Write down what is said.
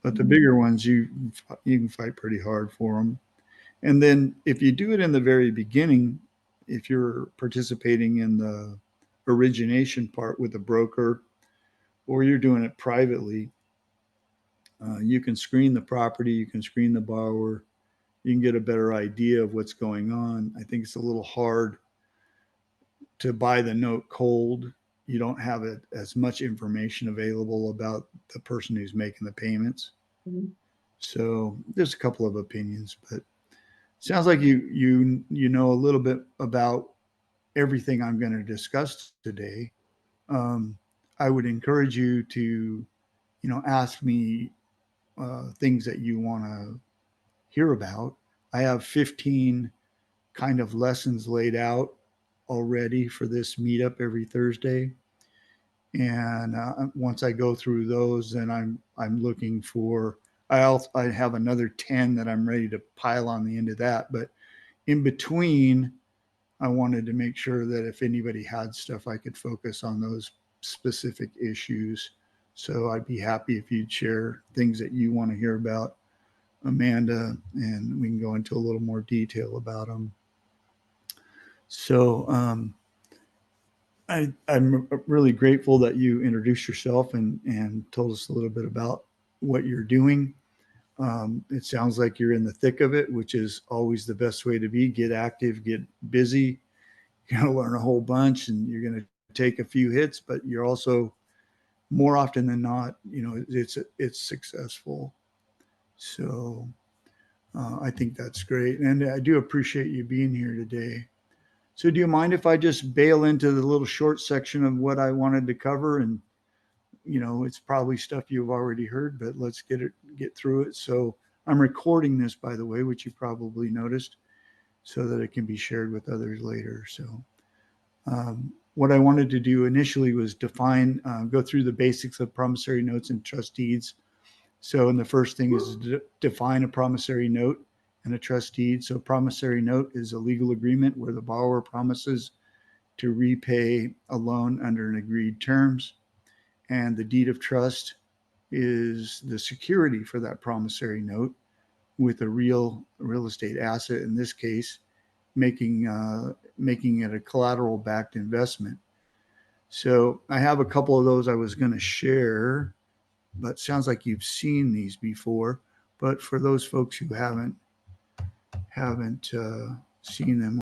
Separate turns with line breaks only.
but the bigger ones, you can fight pretty hard for them. And then if you do it in the very beginning, if you're participating in the origination part with a broker, or you're doing it privately, you can screen the property, you can screen the borrower, you can get a better idea of what's going on. I think it's a little hard to buy the note cold. You don't have as much information available about the person who's making the payments.
Mhm.
So there's a couple of opinions, but sounds like you know a little bit about everything I'm going to discuss today. Um, I would encourage you to ask me things that you want to hear about. I have 15 kind of lessons laid out already for this meetup every Thursday. And once I go through those, then I'm looking for. I have another 10 that I'm ready to pile on the end of that. But in between, I wanted to make sure that if anybody had stuff, I could focus on those specific issues. So I'd be happy if you'd share things that you want to hear about, Amanda, and we can go into a little more detail about them. So I'm really grateful that you introduced yourself and told us a little bit about what you're doing. It sounds like you're in the thick of it, which is always the best way to be. Get active, get busy. You're going to learn a whole bunch, and you're going to take a few hits, but you're also more often than not, it's successful. So I think that's great, and I do appreciate you being here today. So, do you mind if I just bail into the little short section of what I wanted to cover? And it's probably stuff you've already heard, but let's get through it. So, I'm recording this, by the way, which you probably noticed, so that it can be shared with others later. So, what I wanted to do initially was go through the basics of promissory notes and trust deeds. So, and the first thing is to define a promissory note and a trust deed. So, a promissory note is a legal agreement where the borrower promises to repay a loan under an agreed terms, and the deed of trust is the security for that promissory note with a real estate asset. In this case, making it a collateral backed investment. So I have a couple of those I was going to share, but sounds like you've seen these before. But for those folks who haven't seen them,